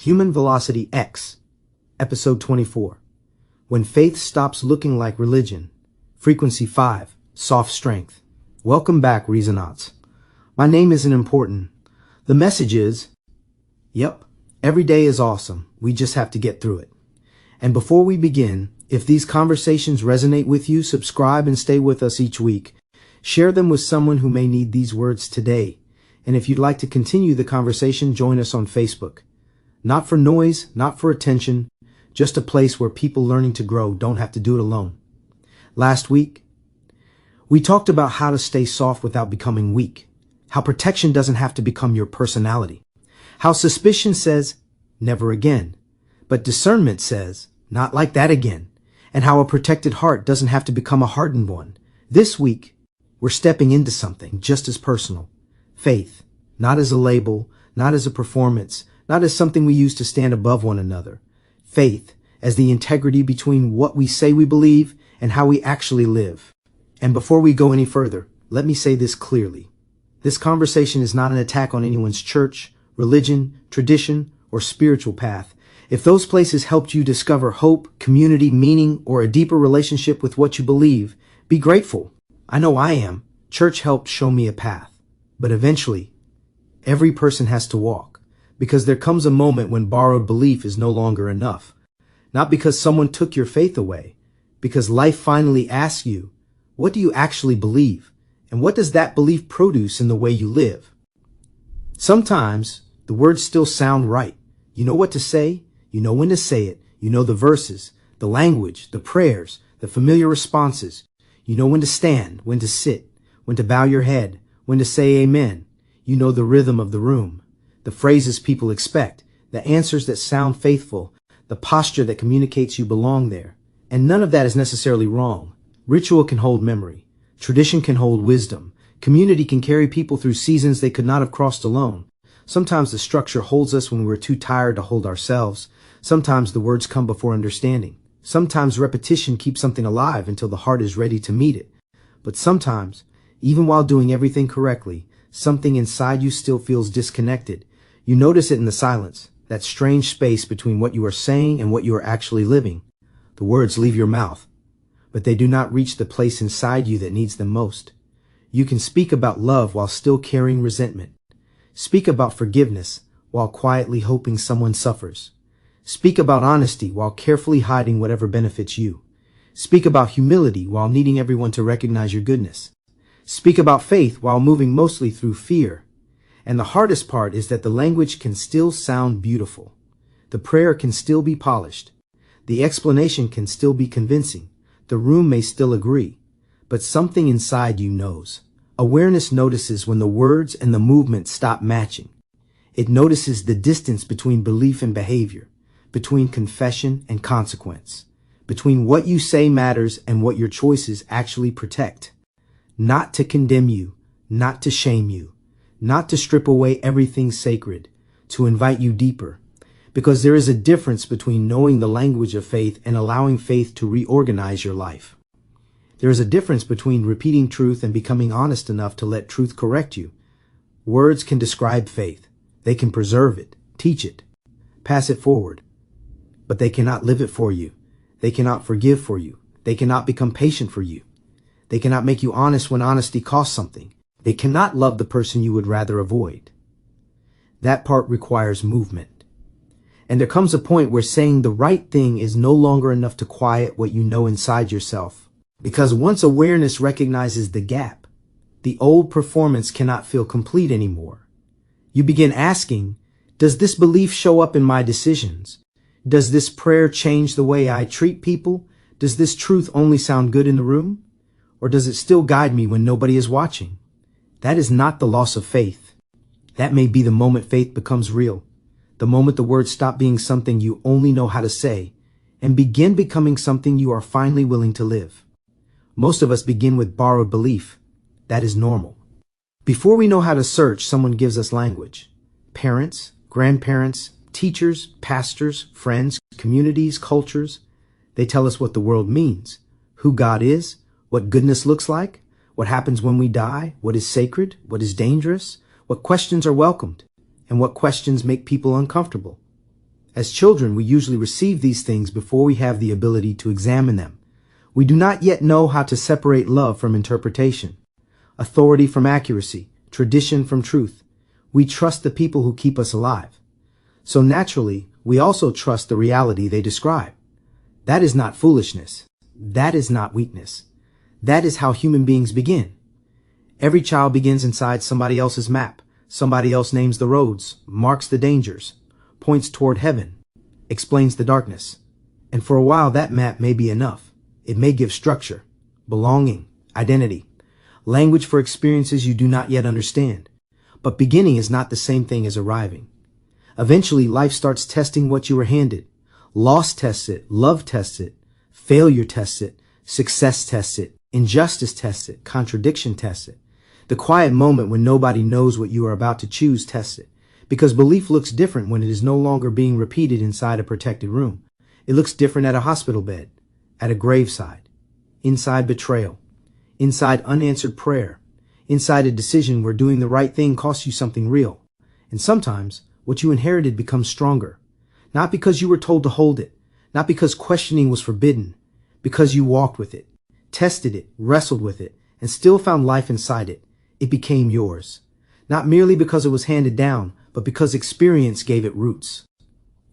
Human Velocity X, Episode 24. When Faith Stops Looking Like Religion, Frequency 5, Soft Strength. Welcome back, Reasonauts. My name isn't important. The message is, yep, every day is awesome. We just have to get through it. And before we begin, if these conversations resonate with you, subscribe and stay with us each week. Share them with someone who may need these words today. And if you'd like to continue the conversation, join us on Facebook. Not for noise, not for attention, just a place where people learning to grow don't have to do it alone. Last week, we talked about how to stay soft without becoming weak, how protection doesn't have to become your personality, how suspicion says, never again, but discernment says, not like that again, and how a protected heart doesn't have to become a hardened one. This week, we're stepping into something just as personal. Faith, not as a label, not as a performance, not as something we use to stand above one another. Faith as the integrity between what we say we believe and how we actually live. And before we go any further, let me say this clearly. This conversation is not an attack on anyone's church, religion, tradition, or spiritual path. If those places helped you discover hope, community, meaning, or a deeper relationship with what you believe, be grateful. I know I am. Church helped show me a path. But eventually, every person has to walk. Because there comes a moment when borrowed belief is no longer enough. Not because someone took your faith away, because life finally asks you, what do you actually believe? And what does that belief produce in the way you live? Sometimes the words still sound right. You know what to say, you know when to say it, you know the verses, the language, the prayers, the familiar responses. You know when to stand, when to sit, when to bow your head, when to say amen. You know the rhythm of the room. The phrases people expect, the answers that sound faithful, the posture that communicates you belong there. And none of that is necessarily wrong. Ritual can hold memory. Tradition can hold wisdom. Community can carry people through seasons they could not have crossed alone. Sometimes the structure holds us when we're too tired to hold ourselves. Sometimes the words come before understanding. Sometimes repetition keeps something alive until the heart is ready to meet it. But sometimes, even while doing everything correctly, something inside you still feels disconnected. You notice it in the silence, that strange space between what you are saying and what you are actually living. The words leave your mouth, but they do not reach the place inside you that needs them most. You can speak about love while still carrying resentment. Speak about forgiveness while quietly hoping someone suffers. Speak about honesty while carefully hiding whatever benefits you. Speak about humility while needing everyone to recognize your goodness. Speak about faith while moving mostly through fear. And the hardest part is that the language can still sound beautiful. The prayer can still be polished. The explanation can still be convincing. The room may still agree. But something inside you knows. Awareness notices when the words and the movement stop matching. It notices the distance between belief and behavior, between confession and consequence, between what you say matters and what your choices actually protect. Not to condemn you, not to shame you, not to strip away everything sacred, to invite you deeper. Because there is a difference between knowing the language of faith and allowing faith to reorganize your life. There is a difference between repeating truth and becoming honest enough to let truth correct you. Words can describe faith. They can preserve it, teach it, pass it forward. But they cannot live it for you. They cannot forgive for you. They cannot become patient for you. They cannot make you honest when honesty costs something. They cannot love the person you would rather avoid. That part requires movement. And there comes a point where saying the right thing is no longer enough to quiet what you know inside yourself. Because once awareness recognizes the gap, the old performance cannot feel complete anymore. You begin asking, does this belief show up in my decisions? Does this prayer change the way I treat people? Does this truth only sound good in the room? Or does it still guide me when nobody is watching? That is not the loss of faith. That may be the moment faith becomes real. The moment the words stop being something you only know how to say and begin becoming something you are finally willing to live. Most of us begin with borrowed belief. That is normal. Before we know how to search, someone gives us language. Parents, grandparents, teachers, pastors, friends, communities, cultures. They tell us what the world means, who God is, what goodness looks like, what happens when we die, what is sacred, what is dangerous, what questions are welcomed, and what questions make people uncomfortable. As children, we usually receive these things before we have the ability to examine them. We do not yet know how to separate love from interpretation, authority from accuracy, tradition from truth. We trust the people who keep us alive. So naturally, we also trust the reality they describe. That is not foolishness. That is not weakness. That is how human beings begin. Every child begins inside somebody else's map. Somebody else names the roads, marks the dangers, points toward heaven, explains the darkness. And for a while that map may be enough. It may give structure, belonging, identity, language for experiences you do not yet understand. But beginning is not the same thing as arriving. Eventually, life starts testing what you were handed. Loss tests it, love tests it, failure tests it, success tests it, injustice tests it, contradiction tests it. The quiet moment when nobody knows what you are about to choose tests it. Because belief looks different when it is no longer being repeated inside a protected room. It looks different at a hospital bed, at a graveside, inside betrayal, inside unanswered prayer, inside a decision where doing the right thing costs you something real. And sometimes, what you inherited becomes stronger. Not because you were told to hold it, not because questioning was forbidden, because you walked with it, tested it, wrestled with it, and still found life inside it. It became yours. Not merely because it was handed down, but because experience gave it roots.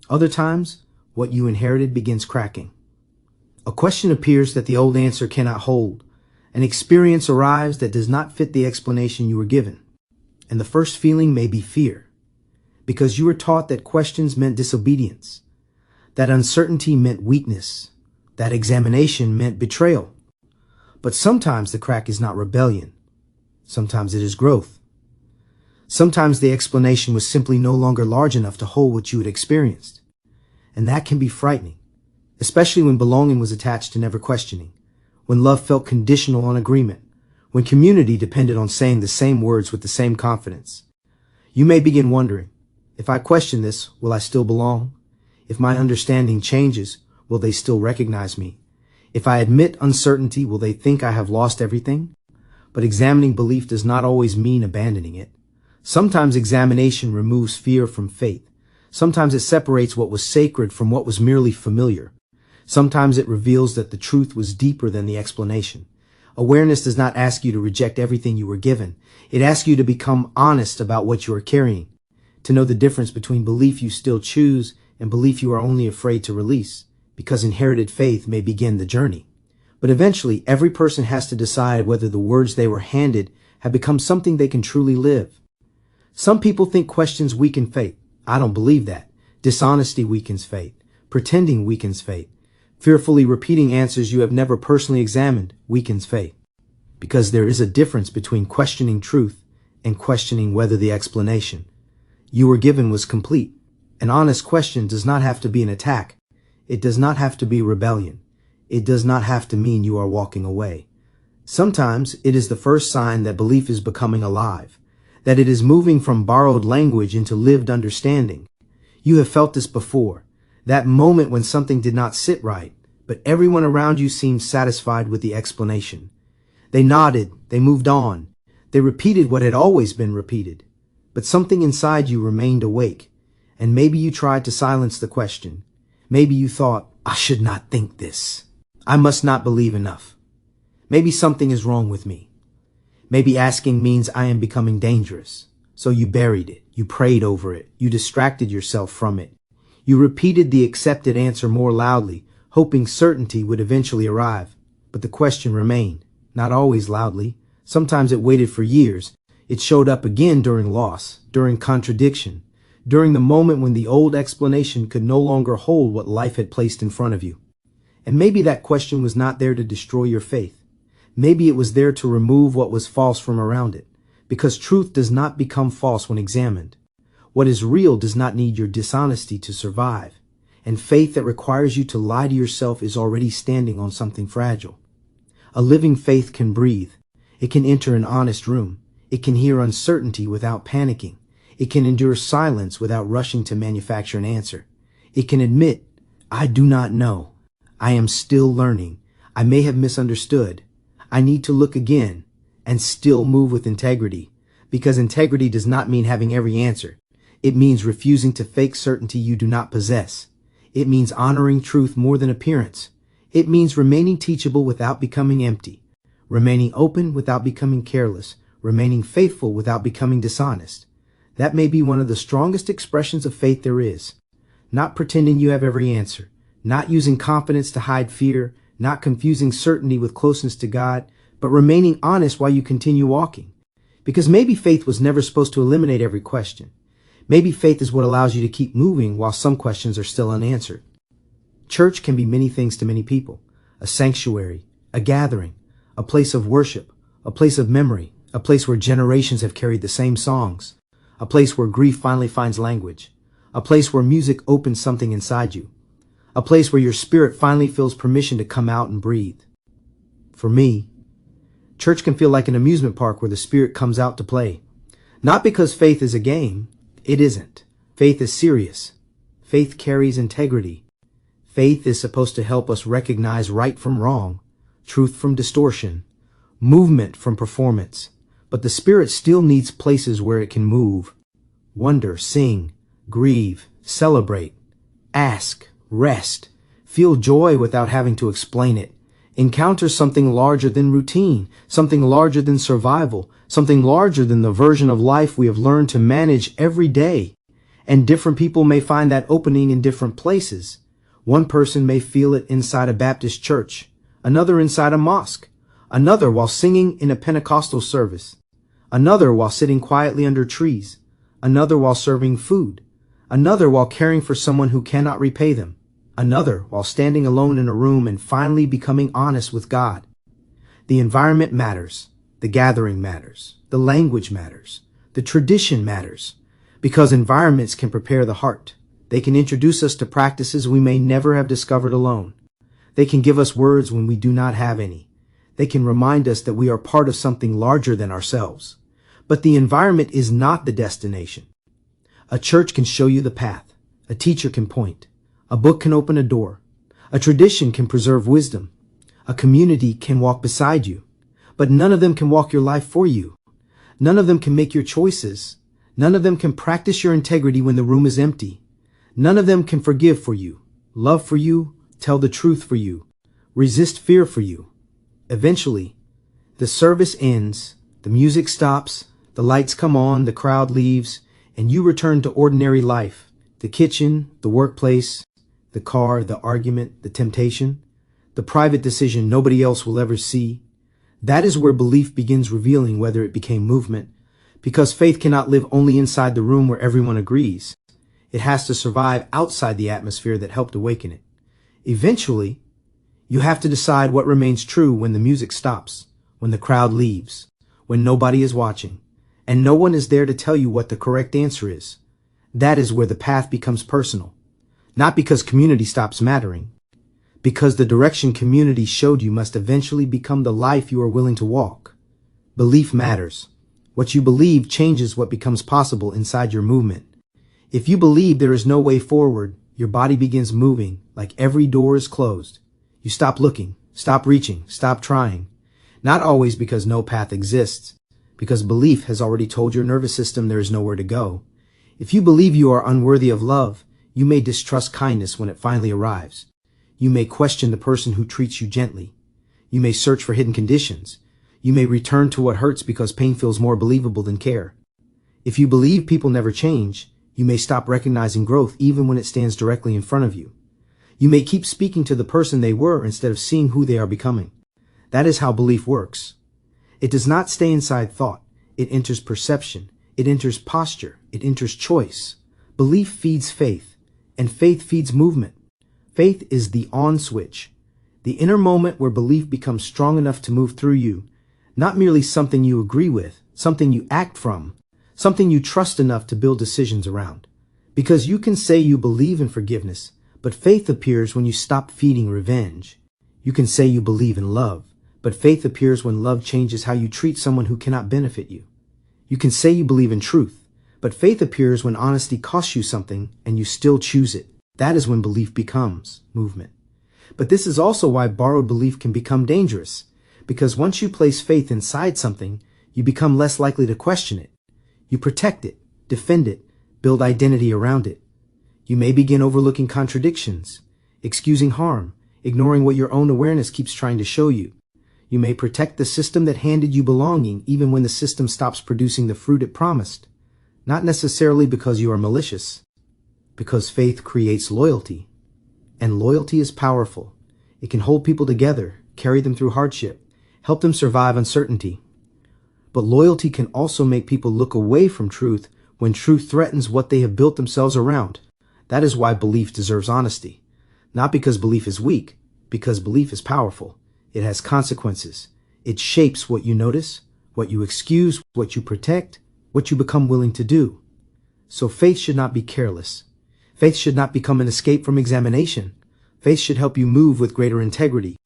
Other times, what you inherited begins cracking. A question appears that the old answer cannot hold. An experience arrives that does not fit the explanation you were given. And the first feeling may be fear, because you were taught that questions meant disobedience, that uncertainty meant weakness, that examination meant betrayal. But sometimes the crack is not rebellion. Sometimes it is growth. Sometimes the explanation was simply no longer large enough to hold what you had experienced. And that can be frightening, especially when belonging was attached to never questioning, when love felt conditional on agreement, when community depended on saying the same words with the same confidence. You may begin wondering, if I question this, will I still belong? If my understanding changes, will they still recognize me? If I admit uncertainty, will they think I have lost everything? But examining belief does not always mean abandoning it. Sometimes examination removes fear from faith. Sometimes it separates what was sacred from what was merely familiar. Sometimes it reveals that the truth was deeper than the explanation. Awareness does not ask you to reject everything you were given. It asks you to become honest about what you are carrying, to know the difference between belief you still choose and belief you are only afraid to release, because inherited faith may begin the journey. But eventually, every person has to decide whether the words they were handed have become something they can truly live. Some people think questions weaken faith. I don't believe that. Dishonesty weakens faith. Pretending weakens faith. Fearfully repeating answers you have never personally examined weakens faith. Because there is a difference between questioning truth and questioning whether the explanation you were given was complete. An honest question does not have to be an attack. It does not have to be rebellion. It does not have to mean you are walking away. Sometimes it is the first sign that belief is becoming alive, that it is moving from borrowed language into lived understanding. You have felt this before, that moment when something did not sit right, but everyone around you seemed satisfied with the explanation. They nodded, they moved on, they repeated what had always been repeated, but something inside you remained awake, and maybe you tried to silence the question. Maybe you thought, I should not think this. I must not believe enough. Maybe something is wrong with me. Maybe asking means I am becoming dangerous. So you buried it. You prayed over it. You distracted yourself from it. You repeated the accepted answer more loudly, hoping certainty would eventually arrive. But the question remained, not always loudly. Sometimes it waited for years. It showed up again during loss, during contradiction, during the moment when the old explanation could no longer hold what life had placed in front of you. And maybe that question was not there to destroy your faith. Maybe it was there to remove what was false from around it, because truth does not become false when examined. What is real does not need your dishonesty to survive, and faith that requires you to lie to yourself is already standing on something fragile. A living faith can breathe. It can enter an honest room. It can hear uncertainty without panicking. It can endure silence without rushing to manufacture an answer. It can admit, I do not know. I am still learning. I may have misunderstood. I need to look again, and still move with integrity, because integrity does not mean having every answer. It means refusing to fake certainty you do not possess. It means honoring truth more than appearance. It means remaining teachable without becoming empty, remaining open without becoming careless, remaining faithful without becoming dishonest. That may be one of the strongest expressions of faith there is. Not pretending you have every answer, not using confidence to hide fear, not confusing certainty with closeness to God, but remaining honest while you continue walking. Because maybe faith was never supposed to eliminate every question. Maybe faith is what allows you to keep moving while some questions are still unanswered. Church can be many things to many people. A sanctuary, a gathering, a place of worship, a place of memory, a place where generations have carried the same songs, a place where grief finally finds language, a place where music opens something inside you, a place where your spirit finally feels permission to come out and breathe. For me, church can feel like an amusement park where the spirit comes out to play. Not because faith is a game. It isn't. Faith is serious. Faith carries integrity. Faith is supposed to help us recognize right from wrong, truth from distortion, movement from performance. But the spirit still needs places where it can move, wonder, sing, grieve, celebrate, ask, rest, feel joy without having to explain it, encounter something larger than routine, something larger than survival, something larger than the version of life we have learned to manage every day. And different people may find that opening in different places. One person may feel it inside a Baptist church, another inside a mosque, another while singing in a Pentecostal service, another while sitting quietly under trees, another while serving food, another while caring for someone who cannot repay them, another while standing alone in a room and finally becoming honest with God. The environment matters, the gathering matters, the language matters, the tradition matters, because environments can prepare the heart. They can introduce us to practices we may never have discovered alone. They can give us words when we do not have any. They can remind us that we are part of something larger than ourselves. But the environment is not the destination. A church can show you the path. A teacher can point. A book can open a door. A tradition can preserve wisdom. A community can walk beside you. But none of them can walk your life for you. None of them can make your choices. None of them can practice your integrity when the room is empty. None of them can forgive for you, love for you, tell the truth for you, resist fear for you. Eventually, the service ends, the music stops, the lights come on, the crowd leaves, and you return to ordinary life, the kitchen, the workplace, the car, the argument, the temptation, the private decision nobody else will ever see. That is where belief begins revealing whether it became movement, because faith cannot live only inside the room where everyone agrees. It has to survive outside the atmosphere that helped awaken it. Eventually, you have to decide what remains true when the music stops, when the crowd leaves, when nobody is watching, and no one is there to tell you what the correct answer is. That is where the path becomes personal. Not because community stops mattering, because the direction community showed you must eventually become the life you are willing to walk. Belief matters. What you believe changes what becomes possible inside your movement. If you believe there is no way forward, your body begins moving like every door is closed. You stop looking, stop reaching, stop trying. Not always because no path exists, because belief has already told your nervous system there is nowhere to go. If you believe you are unworthy of love, you may distrust kindness when it finally arrives. You may question the person who treats you gently. You may search for hidden conditions. You may return to what hurts because pain feels more believable than care. If you believe people never change, you may stop recognizing growth even when it stands directly in front of you. You may keep speaking to the person they were instead of seeing who they are becoming. That is how belief works. It does not stay inside thought. It enters perception. It enters posture. It enters choice. Belief feeds faith, and faith feeds movement. Faith is the on switch, the inner moment where belief becomes strong enough to move through you, not merely something you agree with, something you act from, something you trust enough to build decisions around. Because you can say you believe in forgiveness, but faith appears when you stop feeding revenge. You can say you believe in love, but faith appears when love changes how you treat someone who cannot benefit you. You can say you believe in truth, but faith appears when honesty costs you something and you still choose it. That is when belief becomes movement. But this is also why borrowed belief can become dangerous, because once you place faith inside something, you become less likely to question it. You protect it, defend it, build identity around it. You may begin overlooking contradictions, excusing harm, ignoring what your own awareness keeps trying to show you. You may protect the system that handed you belonging even when the system stops producing the fruit it promised. Not necessarily because you are malicious, because faith creates loyalty. And loyalty is powerful. It can hold people together, carry them through hardship, help them survive uncertainty. But loyalty can also make people look away from truth when truth threatens what they have built themselves around. That is why belief deserves honesty. Not because belief is weak, because belief is powerful. It has consequences. It shapes what you notice, what you excuse, what you protect, what you become willing to do. So faith should not be careless. Faith should not become an escape from examination. Faith should help you move with greater integrity,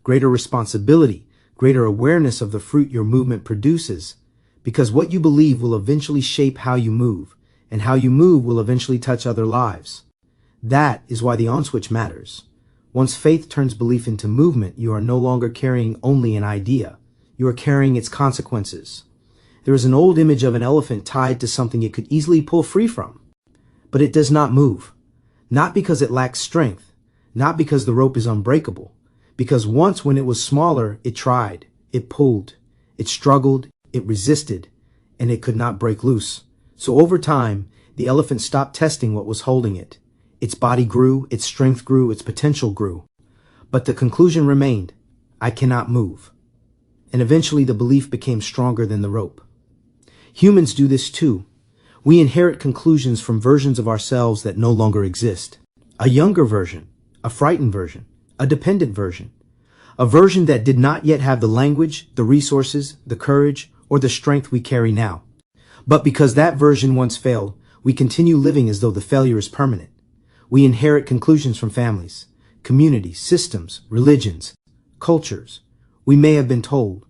greater responsibility, greater awareness of the fruit your movement produces. Because what you believe will eventually shape how you move, and how you move will eventually touch other lives. That is why the on switch matters. Once faith turns belief into movement, you are no longer carrying only an idea. You are carrying its consequences. There is an old image of an elephant tied to something it could easily pull free from. But it does not move. Not because it lacks strength. Not because the rope is unbreakable. Because once when it was smaller, it tried. It pulled. It struggled. It resisted. And it could not break loose. So over time, the elephant stopped testing what was holding it. Its body grew, its strength grew, its potential grew. But the conclusion remained, I cannot move. And eventually the belief became stronger than the rope. Humans do this too. We inherit conclusions from versions of ourselves that no longer exist. A younger version, a frightened version, a dependent version. A version that did not yet have the language, the resources, the courage, or the strength we carry now. But because that version once failed, we continue living as though the failure is permanent. We inherit conclusions from families, communities, systems, religions, cultures. We may have been told,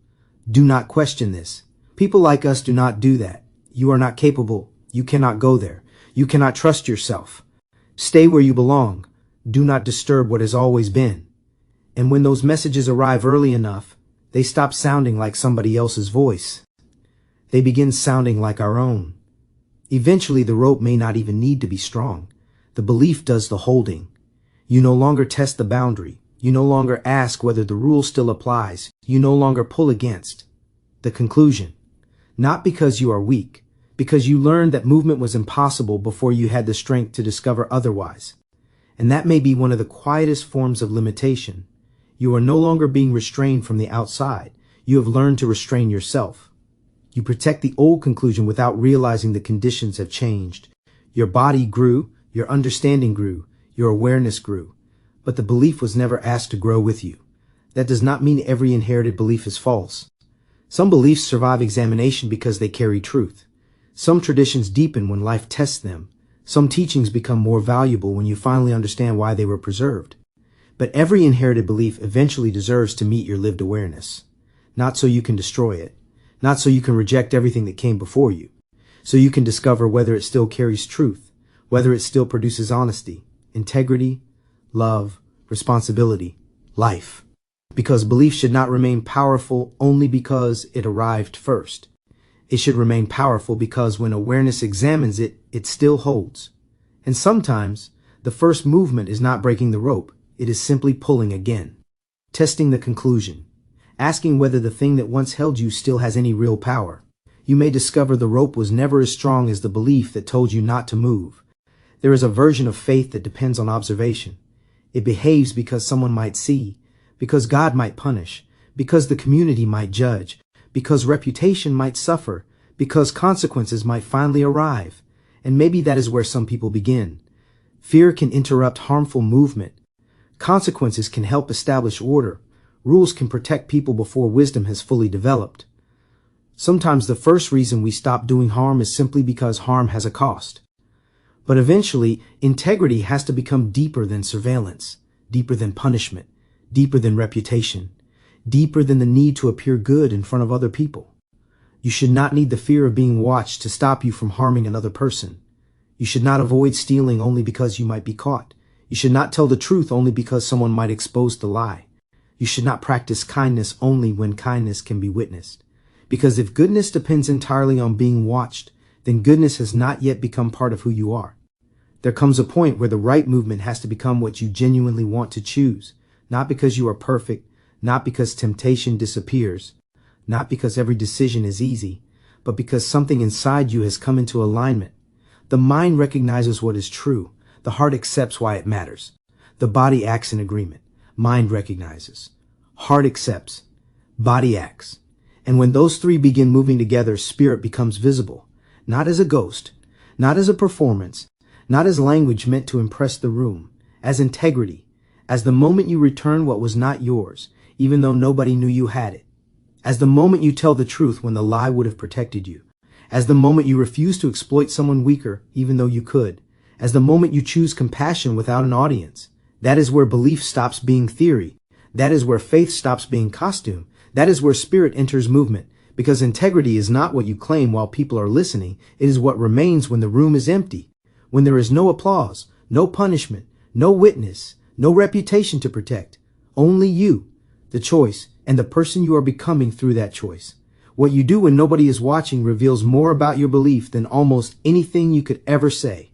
do not question this. People like us do not do that. You are not capable. You cannot go there. You cannot trust yourself. Stay where you belong. Do not disturb what has always been. And when those messages arrive early enough, they stop sounding like somebody else's voice. They begin sounding like our own. Eventually, the rope may not even need to be strong. The belief does the holding. You no longer test the boundary. You no longer ask whether the rule still applies. You no longer pull against. The conclusion. Not because you are weak, because you learned that movement was impossible before you had the strength to discover otherwise. And that may be one of the quietest forms of limitation. You are no longer being restrained from the outside. You have learned to restrain yourself. You protect the old conclusion without realizing the conditions have changed. Your body grew. Your understanding grew, your awareness grew, but the belief was never asked to grow with you. That does not mean every inherited belief is false. Some beliefs survive examination because they carry truth. Some traditions deepen when life tests them. Some teachings become more valuable when you finally understand why they were preserved. But every inherited belief eventually deserves to meet your lived awareness. Not so you can destroy it. Not so you can reject everything that came before you. So you can discover whether it still carries truth. Whether it still produces honesty, integrity, love, responsibility, life. Because belief should not remain powerful only because it arrived first. It should remain powerful because when awareness examines it, it still holds. And sometimes, the first movement is not breaking the rope, it is simply pulling again. Testing the conclusion. Asking whether the thing that once held you still has any real power. You may discover the rope was never as strong as the belief that told you not to move. There is a version of faith that depends on observation. It behaves because someone might see, because God might punish, because the community might judge, because reputation might suffer, because consequences might finally arrive. And maybe that is where some people begin. Fear can interrupt harmful movement. Consequences can help establish order. Rules can protect people before wisdom has fully developed. Sometimes the first reason we stop doing harm is simply because harm has a cost. But eventually, integrity has to become deeper than surveillance, deeper than punishment, deeper than reputation, deeper than the need to appear good in front of other people. You should not need the fear of being watched to stop you from harming another person. You should not avoid stealing only because you might be caught. You should not tell the truth only because someone might expose the lie. You should not practice kindness only when kindness can be witnessed. Because if goodness depends entirely on being watched, then goodness has not yet become part of who you are. There comes a point where the right movement has to become what you genuinely want to choose, not because you are perfect, not because temptation disappears, not because every decision is easy, but because something inside you has come into alignment. The mind recognizes what is true. The heart accepts why it matters. The body acts in agreement. Mind recognizes. Heart accepts. Body acts. And when those three begin moving together, spirit becomes visible, not as a ghost, not as a performance, not as language meant to impress the room, as integrity, as the moment you return what was not yours, even though nobody knew you had it, as the moment you tell the truth when the lie would have protected you, as the moment you refuse to exploit someone weaker even though you could, as the moment you choose compassion without an audience. That is where belief stops being theory. That is where faith stops being costume. That is where spirit enters movement, because integrity is not what you claim while people are listening. It is what remains when the room is empty, when there is no applause, no punishment, no witness, no reputation to protect. Only you, the choice, and the person you are becoming through that choice. What you do when nobody is watching reveals more about your belief than almost anything you could ever say.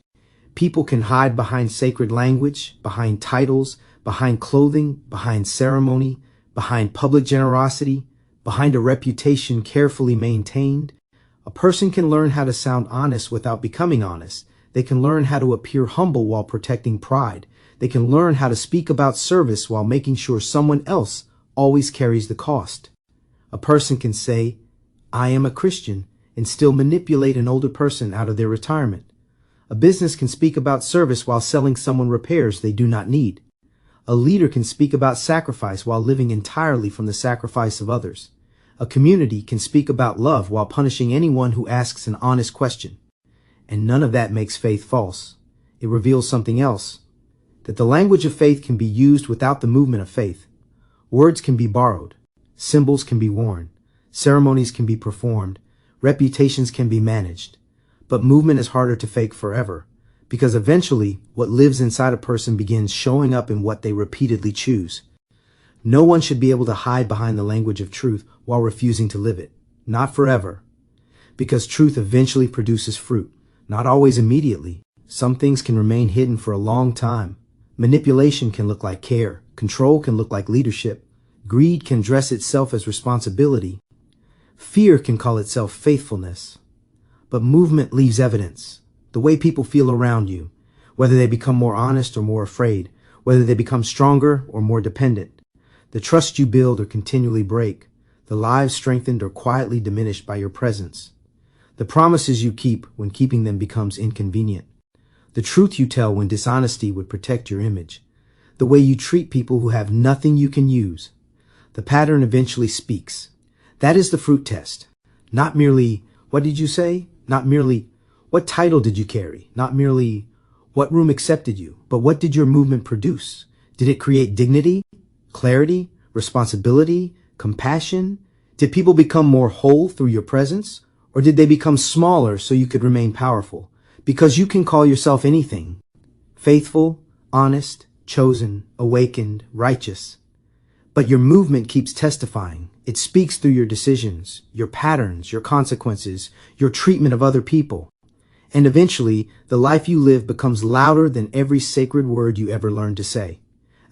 People can hide behind sacred language, behind titles, behind clothing, behind ceremony, behind public generosity, behind a reputation carefully maintained. A person can learn how to sound honest without becoming honest. They can learn how to appear humble while protecting pride. They can learn how to speak about service while making sure someone else always carries the cost. A person can say, "I am a Christian," and still manipulate an older person out of their retirement. A business can speak about service while selling someone repairs they do not need. A leader can speak about sacrifice while living entirely from the sacrifice of others. A community can speak about love while punishing anyone who asks an honest question. And none of that makes faith false. It reveals something else, that the language of faith can be used without the movement of faith. Words can be borrowed. Symbols can be worn. Ceremonies can be performed. Reputations can be managed. But movement is harder to fake forever, because eventually what lives inside a person begins showing up in what they repeatedly choose. No one should be able to hide behind the language of truth while refusing to live it. Not forever. Because truth eventually produces fruit. Not always immediately. Some things can remain hidden for a long time. Manipulation can look like care. Control can look like leadership. Greed can dress itself as responsibility. Fear can call itself faithfulness. But movement leaves evidence. The way people feel around you, whether they become more honest or more afraid, whether they become stronger or more dependent. The trust you build or continually break, the lives strengthened or quietly diminished by your presence. The promises you keep when keeping them becomes inconvenient. The truth you tell when dishonesty would protect your image. The way you treat people who have nothing you can use. The pattern eventually speaks. That is the fruit test. Not merely, "What did you say?" Not merely, "What title did you carry?" Not merely, "What room accepted you?" But what did your movement produce? Did it create dignity, clarity, responsibility, compassion? Did people become more whole through your presence? Or did they become smaller so you could remain powerful? Because you can call yourself anything. Faithful, honest, chosen, awakened, righteous. But your movement keeps testifying. It speaks through your decisions, your patterns, your consequences, your treatment of other people. And eventually, the life you live becomes louder than every sacred word you ever learned to say.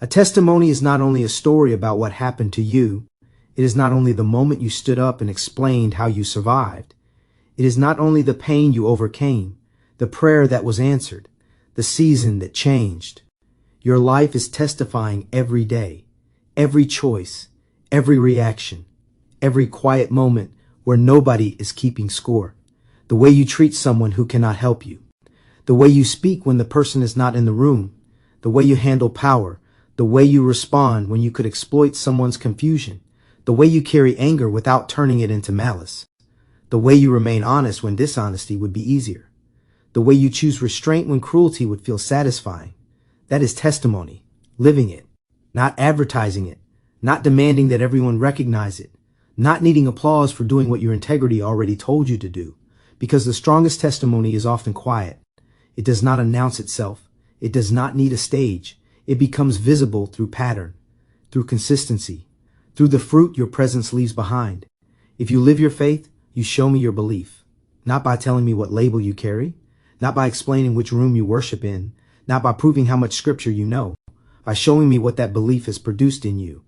A testimony is not only a story about what happened to you. It is not only the moment you stood up and explained how you survived. It is not only the pain you overcame, the prayer that was answered, the season that changed. Your life is testifying every day, every choice, every reaction, every quiet moment where nobody is keeping score. The way you treat someone who cannot help you. The way you speak when the person is not in the room. The way you handle power. The way you respond when you could exploit someone's confusion. The way you carry anger without turning it into malice. The way you remain honest when dishonesty would be easier. The way you choose restraint when cruelty would feel satisfying. That is testimony, living it, not advertising it, not demanding that everyone recognize it, not needing applause for doing what your integrity already told you to do. Because the strongest testimony is often quiet. It does not announce itself. It does not need a stage. It becomes visible through pattern, through consistency, through the fruit your presence leaves behind. If you live your faith, you show me your belief. not by telling me what label you carry, not by explaining which room you worship in, not by proving how much scripture you know, by showing me what that belief has produced in you.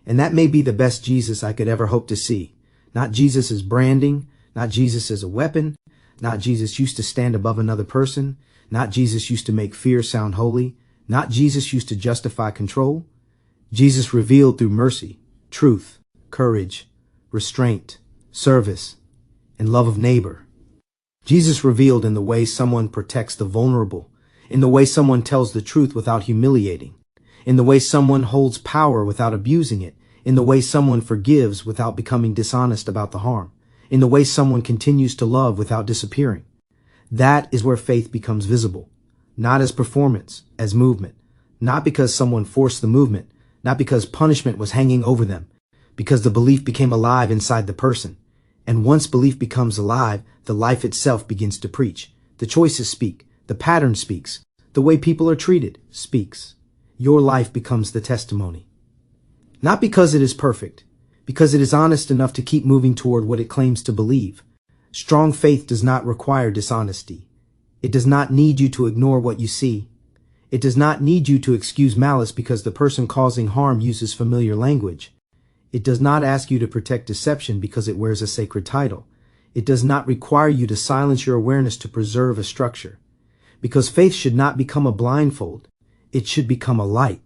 And that may be the best Jesus I could ever hope to see. Not Jesus as branding, not Jesus as a weapon, not Jesus used to stand above another person, not Jesus used to make fear sound holy, not Jesus used to justify control. Jesus revealed through mercy, truth, courage, restraint, service, and love of neighbor. Jesus revealed in the way someone protects the vulnerable, in the way someone tells the truth without humiliating, in the way someone holds power without abusing it, in the way someone forgives without becoming dishonest about the harm, in the way someone continues to love without disappearing. That is where faith becomes visible, not as performance, as movement, not because someone forced the movement, not because punishment was hanging over them, because the belief became alive inside the person. And once belief becomes alive, the life itself begins to preach. The choices speak. The pattern speaks. The way people are treated speaks. Your life becomes the testimony. Not because it is perfect, because it is honest enough to keep moving toward what it claims to believe. Strong faith does not require dishonesty. It does not need you to ignore what you see. It does not need you to excuse malice because the person causing harm uses familiar language. It does not ask you to protect deception because it wears a sacred title. It does not require you to silence your awareness to preserve a structure. Because faith should not become a blindfold. It should become a light.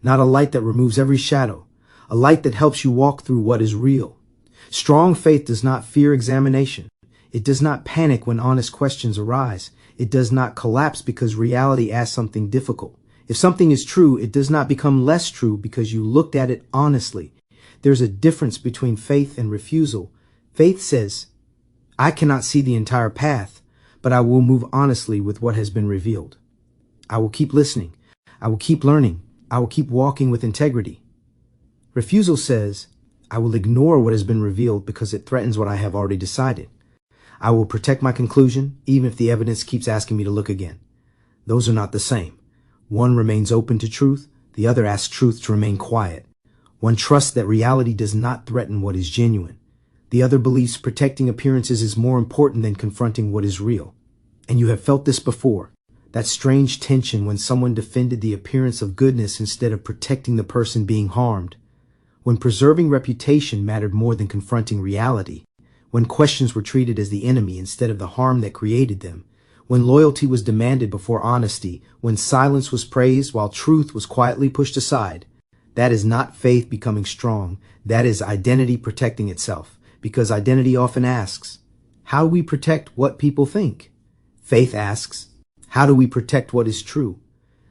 Not a light that removes every shadow. A light that helps you walk through what is real. Strong faith does not fear examination. It does not panic when honest questions arise. It does not collapse because reality asks something difficult. If something is true, it does not become less true because you looked at it honestly. There's a difference between faith and refusal. Faith says, I cannot see the entire path, but I will move honestly with what has been revealed. I will keep listening. I will keep learning. I will keep walking with integrity. Refusal says, I will ignore what has been revealed because it threatens what I have already decided. I will protect my conclusion, even if the evidence keeps asking me to look again. Those are not the same. One remains open to truth. The other asks truth to remain quiet. One trusts that reality does not threaten what is genuine. The other believes protecting appearances is more important than confronting what is real. And you have felt this before. That strange tension when someone defended the appearance of goodness instead of protecting the person being harmed. When preserving reputation mattered more than confronting reality. When questions were treated as the enemy instead of the harm that created them. When loyalty was demanded before honesty. When silence was praised while truth was quietly pushed aside. That is not faith becoming strong. That is identity protecting itself. Because identity often asks, how do we protect what people think? Faith asks, how do we protect what is true?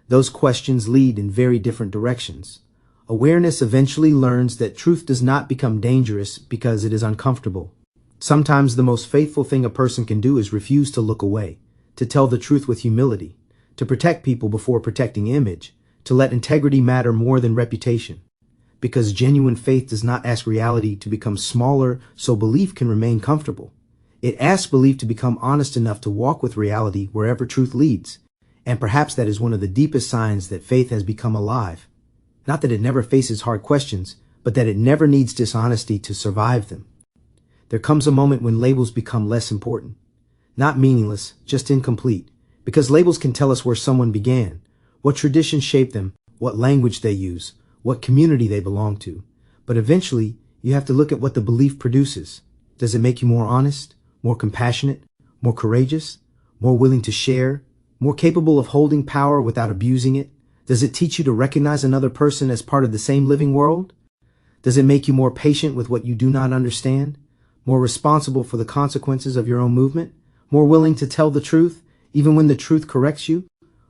Those questions lead in very different directions. Awareness eventually learns that truth does not become dangerous because it is uncomfortable. Sometimes the most faithful thing a person can do is refuse to look away, to tell the truth with humility, to protect people before protecting image, to let integrity matter more than reputation. Because genuine faith does not ask reality to become smaller so belief can remain comfortable. It asks belief to become honest enough to walk with reality wherever truth leads. And perhaps that is one of the deepest signs that faith has become alive. Not that it never faces hard questions, but that it never needs dishonesty to survive them. There comes a moment when labels become less important. Not meaningless, just incomplete. Because labels can tell us where someone began, what traditions shaped them, what language they use, what community they belong to. But eventually, you have to look at what the belief produces. Does it make you more honest, more compassionate, more courageous, more willing to share, more capable of holding power without abusing it? Does it teach you to recognize another person as part of the same living world? Does it make you more patient with what you do not understand? More responsible for the consequences of your own movement? More willing to tell the truth, even when the truth corrects you?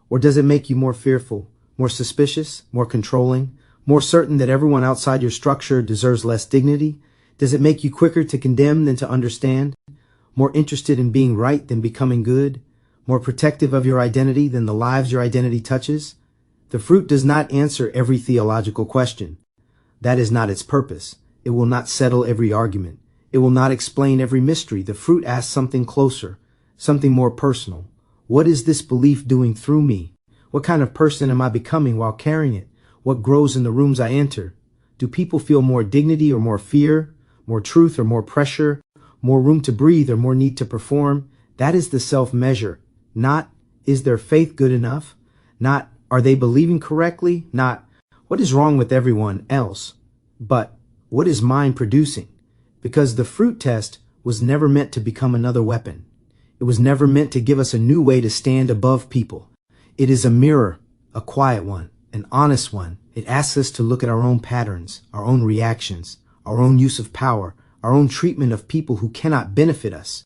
Or does it make you more fearful, more suspicious, more controlling, more certain that everyone outside your structure deserves less dignity? Does it make you quicker to condemn than to understand? More interested in being right than becoming good? More protective of your identity than the lives your identity touches? The fruit does not answer every theological question. That is not its purpose. It will not settle every argument. It will not explain every mystery. The fruit asks something closer, something more personal. What is this belief doing through me? What kind of person am I becoming while carrying it? What grows in the rooms I enter? Do people feel more dignity or more fear, more truth or more pressure, more room to breathe, or more need to perform. That is the self-measure. Not, is their faith good enough? Not, are they believing correctly? Not, what is wrong with everyone else? But, what is mine producing? Because the fruit test was never meant to become another weapon. It was never meant to give us a new way to stand above people. It is a mirror, a quiet one, an honest one. It asks us to look at our own patterns, our own reactions, our own use of power, our own treatment of people who cannot benefit us.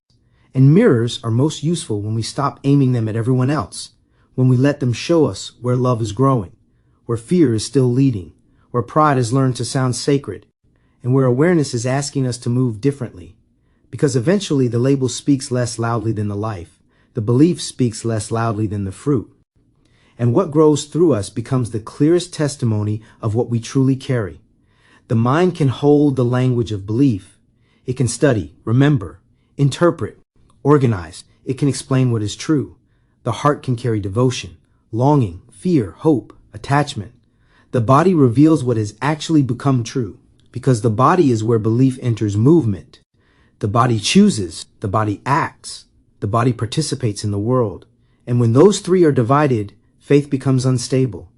And mirrors are most useful when we stop aiming them at everyone else, when we let them show us where love is growing, where fear is still leading, where pride has learned to sound sacred, and where awareness is asking us to move differently. Because eventually the label speaks less loudly than the life. The belief speaks less loudly than the fruit. And what grows through us becomes the clearest testimony of what we truly carry. The mind can hold the language of belief. It can study, remember, interpret, organize. It can explain what is true. The heart can carry devotion, longing, fear, hope, attachment. The body reveals what has actually become true, because the body is where belief enters movement. The body chooses, the body acts, the body participates in the world. And when those three are divided, faith becomes unstable.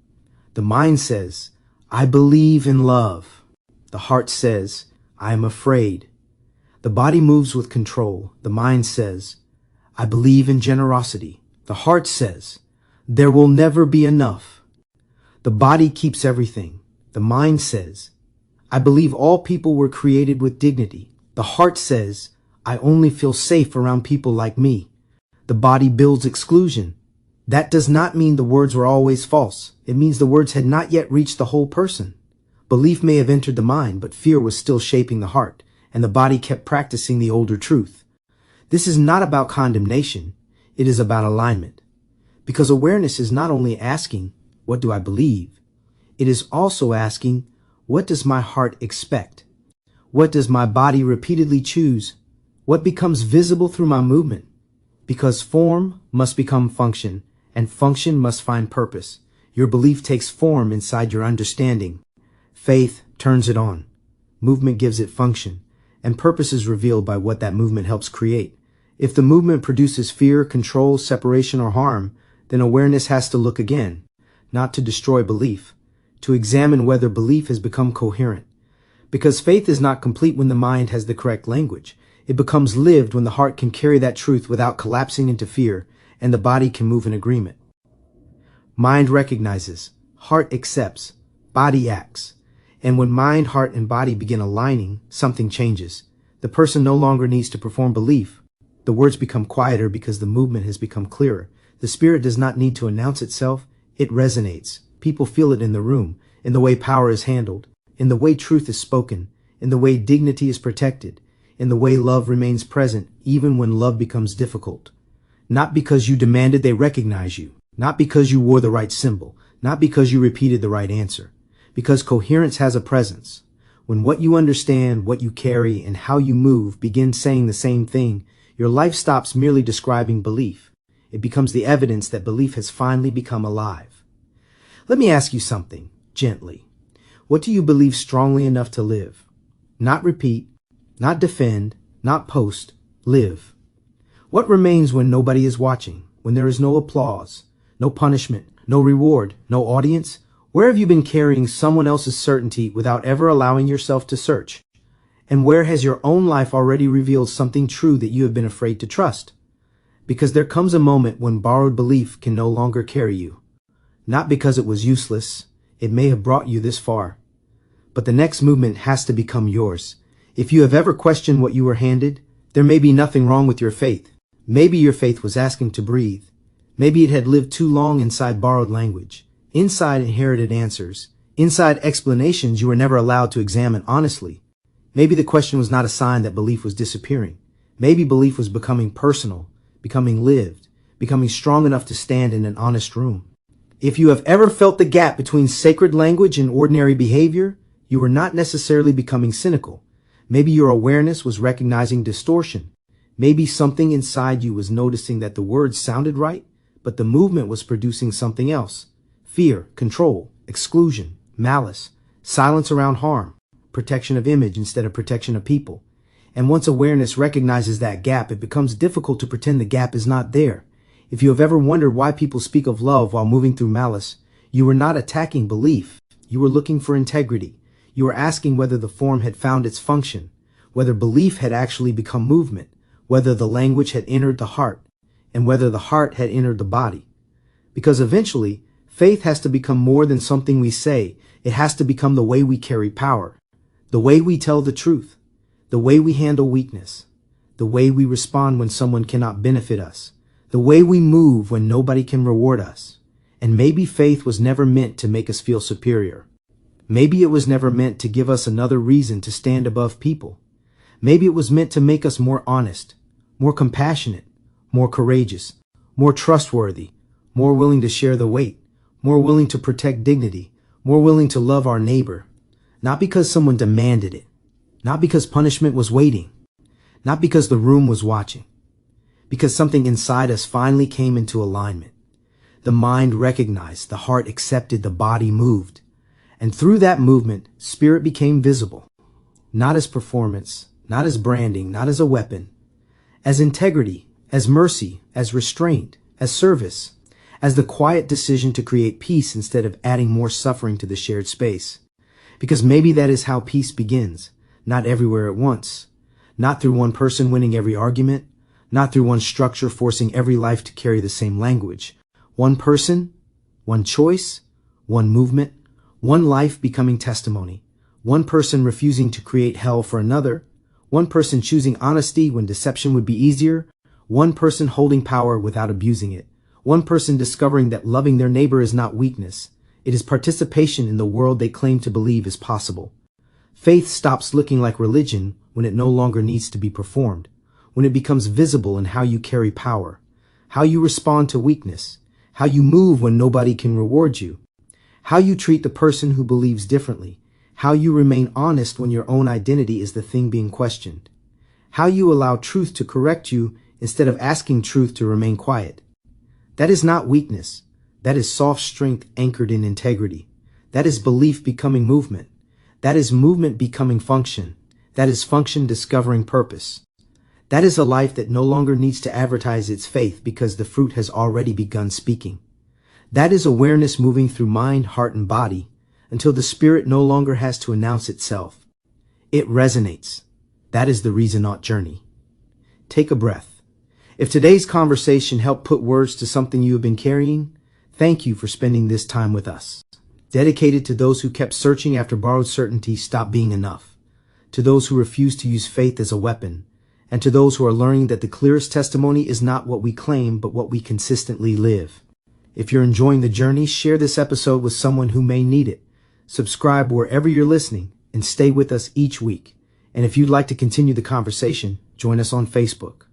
The mind says, I believe in love. The heart says, I am afraid. The body moves with control. The mind says, I believe in generosity. The heart says, there will never be enough. The body keeps everything. The mind says, I believe all people were created with dignity. The heart says, I only feel safe around people like me. The body builds exclusion. That does not mean the words were always false. It means the words had not yet reached the whole person. Belief may have entered the mind, but fear was still shaping the heart, and the body kept practicing the older truth. This is not about condemnation. It is about alignment. Because awareness is not only asking, what do I believe? It is also asking, what does my heart expect? What does my body repeatedly choose? What becomes visible through my movement? Because form must become function, and function must find purpose. Your belief takes form inside your understanding. Faith turns it on. Movement gives it function, and purpose is revealed by what that movement helps create. If the movement produces fear, control, separation, or harm, then awareness has to look again, not to destroy belief, to examine whether belief has become coherent. Because faith is not complete when the mind has the correct language. It becomes lived when the heart can carry that truth without collapsing into fear, and the body can move in agreement. Mind recognizes, heart accepts, body acts. And when mind, heart, and body begin aligning, something changes. The person no longer needs to perform belief. The words become quieter because the movement has become clearer. The spirit does not need to announce itself. It resonates. People feel it in the room, in the way power is handled, in the way truth is spoken, in the way dignity is protected, in the way love remains present even when love becomes difficult. Not because you demanded they recognize you, not because you wore the right symbol, not because you repeated the right answer, because coherence has a presence. When what you understand, what you carry, and how you move begin saying the same thing, your life stops merely describing belief. It becomes the evidence that belief has finally become alive. Let me ask you something, gently. What do you believe strongly enough to live? Not repeat, not defend, not post, live. What remains when nobody is watching, when there is no applause, no punishment, no reward, no audience? Where have you been carrying someone else's certainty without ever allowing yourself to search? And where has your own life already revealed something true that you have been afraid to trust? Because there comes a moment when borrowed belief can no longer carry you. Not because it was useless, it may have brought you this far. But the next movement has to become yours. If you have ever questioned what you were handed, there may be nothing wrong with your faith. Maybe your faith was asking to breathe. Maybe it had lived too long inside borrowed language, inside inherited answers, inside explanations you were never allowed to examine honestly. Maybe the question was not a sign that belief was disappearing. Maybe belief was becoming personal, becoming lived, becoming strong enough to stand in an honest room. If you have ever felt the gap between sacred language and ordinary behavior, you were not necessarily becoming cynical. Maybe your awareness was recognizing distortion. Maybe something inside you was noticing that the words sounded right, but the movement was producing something else. Fear, control, exclusion, malice, silence around harm, protection of image instead of protection of people. And once awareness recognizes that gap, it becomes difficult to pretend the gap is not there. If you have ever wondered why people speak of love while moving through malice, you were not attacking belief. You were looking for integrity. You were asking whether the form had found its function, whether belief had actually become movement, whether the language had entered the heart, and whether the heart had entered the body. Because eventually, faith has to become more than something we say. It has to become the way we carry power, the way we tell the truth, the way we handle weakness, the way we respond when someone cannot benefit us, the way we move when nobody can reward us. And maybe faith was never meant to make us feel superior. Maybe it was never meant to give us another reason to stand above people. Maybe it was meant to make us more honest, more compassionate, more courageous, more trustworthy, more willing to share the weight, more willing to protect dignity, more willing to love our neighbor. Not because someone demanded it, not because punishment was waiting, not because the room was watching, because something inside us finally came into alignment. The mind recognized, the heart accepted, the body moved. And through that movement, spirit became visible, not as performance, not as branding, not as a weapon, as integrity, as mercy, as restraint, as service, as the quiet decision to create peace instead of adding more suffering to the shared space. Because maybe that is how peace begins, not everywhere at once, not through one person winning every argument, not through one structure forcing every life to carry the same language. One person, one choice, one movement, one life becoming testimony, one person refusing to create hell for another, one person choosing honesty when deception would be easier, one person holding power without abusing it, one person discovering that loving their neighbor is not weakness, it is participation in the world they claim to believe is possible. Faith stops looking like religion when it no longer needs to be performed, when it becomes visible in how you carry power, how you respond to weakness, how you move when nobody can reward you, how you treat the person who believes differently, how you remain honest when your own identity is the thing being questioned, how you allow truth to correct you instead of asking truth to remain quiet. That is not weakness. That is soft strength anchored in integrity. That is belief becoming movement. That is movement becoming function. That is function discovering purpose. That is a life that no longer needs to advertise its faith because the fruit has already begun speaking. That is awareness moving through mind, heart, and body until the spirit no longer has to announce itself. It resonates. That is the Reasonaut journey. Take a breath. If today's conversation helped put words to something you have been carrying, thank you for spending this time with us. Dedicated to those who kept searching after borrowed certainty stopped being enough, to those who refused to use faith as a weapon, and to those who are learning that the clearest testimony is not what we claim, but what we consistently live. If you're enjoying the journey, share this episode with someone who may need it. Subscribe wherever you're listening and stay with us each week. And if you'd like to continue the conversation, join us on Facebook.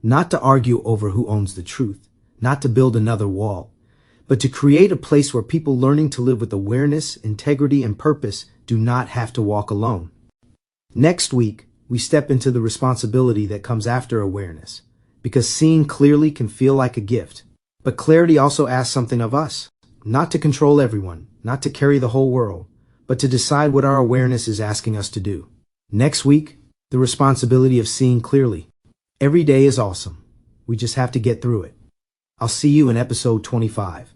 Not to argue over who owns the truth, not to build another wall, but to create a place where people learning to live with awareness, integrity, and purpose do not have to walk alone. Next week, we step into the responsibility that comes after awareness, because seeing clearly can feel like a gift. But clarity also asks something of us, not to control everyone, not to carry the whole world, but to decide what our awareness is asking us to do. Next week, the responsibility of seeing clearly. Every day is awesome. We just have to get through it. I'll see you in episode 25.